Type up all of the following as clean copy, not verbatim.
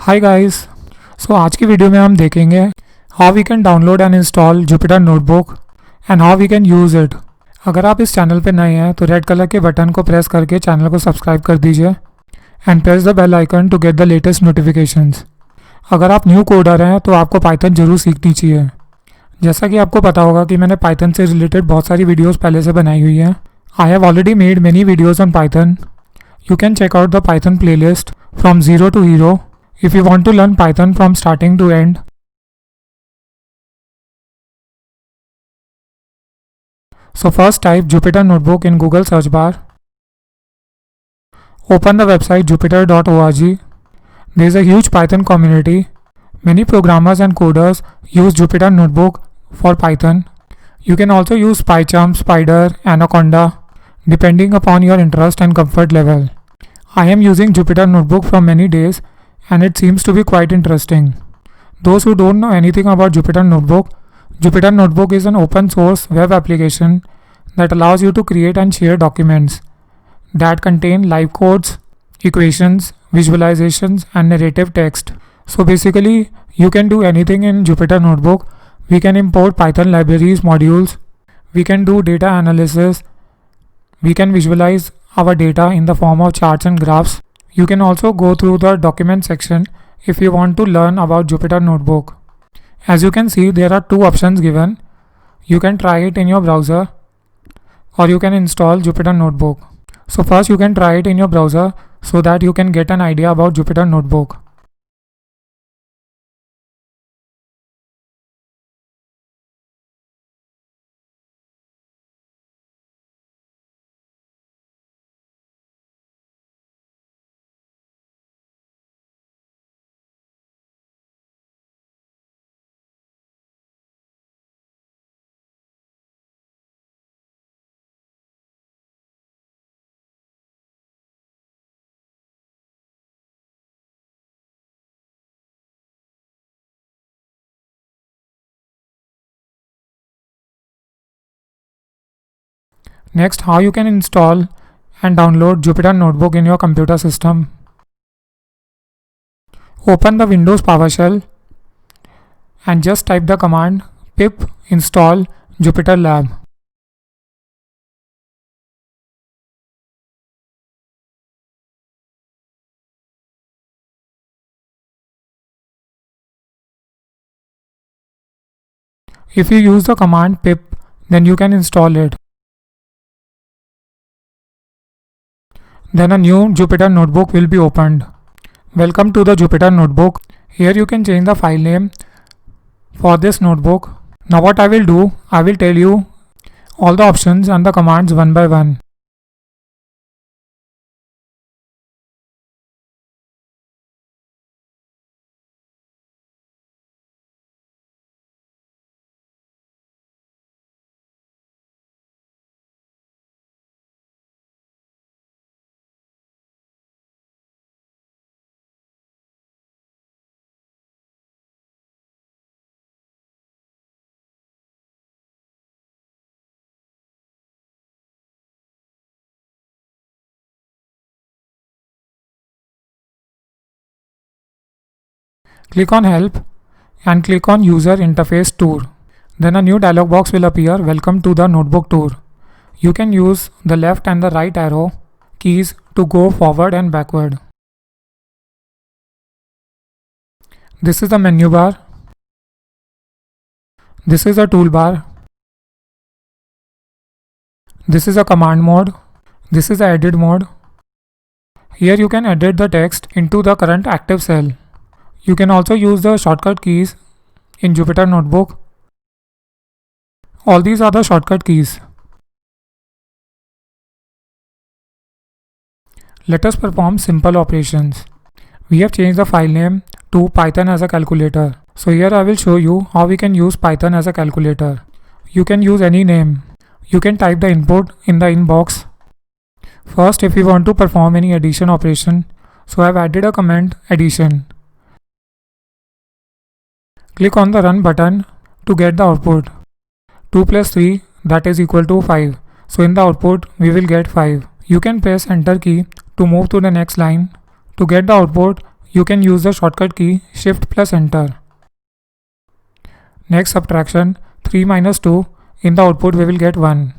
Hi guys. आज की video में हम देखेंगे how we can download and install Jupyter notebook and how we can use it. अगर आप इस चैनल पर नए हैं तो रेड कलर के बटन को प्रेस करके चैनल को सब्सक्राइब कर दीजिए and press the bell icon to get the latest notifications. अगर आप न्यू कोडर हैं तो आपको पाइथन जरूर सीखनी चाहिए। जैसा कि आपको पता होगा कि मैंने पाइथन से रिलेटेड बहुत सारी वीडियोज़ पहले से बनाई हुई हैं। I have already made many videos on Python. You can check out the Python playlist from zero to hero if you want to learn Python from starting to end. So first type Jupyter Notebook in Google search bar. Open the website jupyter.org. There is a huge Python community. Many programmers and coders use Jupyter Notebook for Python. You can also use PyCharm, Spider, Anaconda, depending upon your interest and comfort level. I am using Jupyter Notebook for many days and it seems to be quite interesting. Those who don't know anything about Jupyter Notebook is an open source web application that allows you to create and share documents that contain live codes, equations, visualizations and narrative text. So basically you can do anything in Jupyter Notebook. We can import Python libraries, modules, we can do data analysis, we can visualize our data in the form of charts and graphs. You can also go through the document section if you want to learn about Jupyter Notebook. As you can see, there are two options given. You can try it in your browser or you can install Jupyter Notebook. So first you can try it in your browser so that you can get an idea about Jupyter Notebook. Next, how you can install and download Jupyter Notebook in your computer system. Open the Windows PowerShell and just type the command pip install Jupyter Lab. If you use the command pip, then you can install it. Then a new Jupyter Notebook will be opened. Welcome to the Jupyter Notebook. Here you can change the file name for this notebook. Now what I will do, I will tell you all the options and the commands one by one. Click on Help and click on User Interface Tour. Then a new dialog box will appear. Welcome to the Notebook Tour. You can use the left and the right arrow keys to go forward and backward. This is the menu bar. This is a toolbar. This is a command mode. This is the edit mode. Here you can edit the text into the current active cell. You can also use the shortcut keys in Jupyter Notebook. All these are the shortcut keys. Let us perform simple operations. We have changed the file name to Python as a calculator. So here I will show you how we can use Python as a calculator. You can use any name. You can type the input in the inbox. First, if you want to perform any addition operation, so I have added a comment addition. Click on the run button to get the output. 2 plus 3, that is equal to 5. So in the output we will get 5. You can press enter key to move to the next line. To get the output, you can use the shortcut key Shift plus Enter. Next subtraction, 3 minus 2, in the output we will get 1.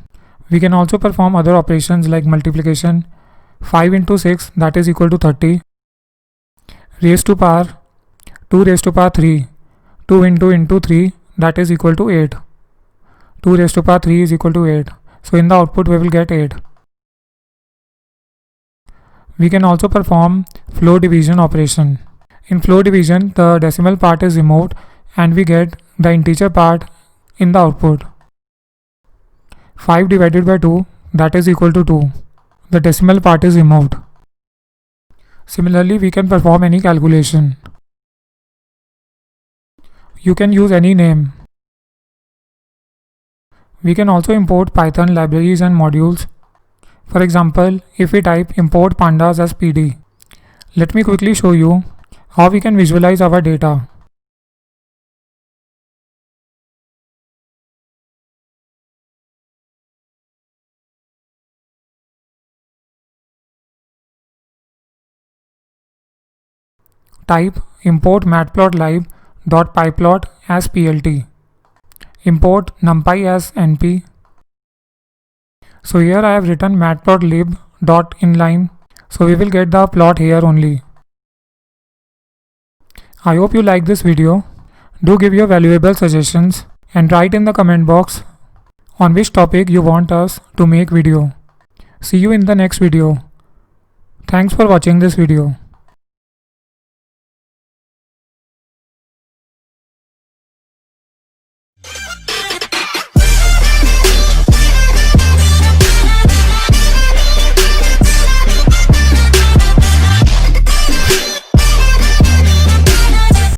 We can also perform other operations like multiplication. 5 into 6, that is equal to 30. Raised to power, 2 raised to power 3. 2 into 3, that is equal to 8. 2 raised to power 3 is equal to 8. So in the output we will get 8. We can also perform floor division operation. In floor division, the decimal part is removed and we get the integer part in the output. 5 divided by 2, that is equal to 2. The decimal part is removed. Similarly, we can perform any calculation. You can use any name. We can also import Python libraries and modules. For example, if we type import pandas as pd. Let me quickly show you how we can visualize our data. Type import matplotlib.pyplot as plt. Import numpy as np. So here I have written matplotlib.inline. So we will get the plot here only. I hope you like this video. Do give your valuable suggestions and write in the comment box on which topic you want us to make video. See you in the next video. Thanks for watching this video.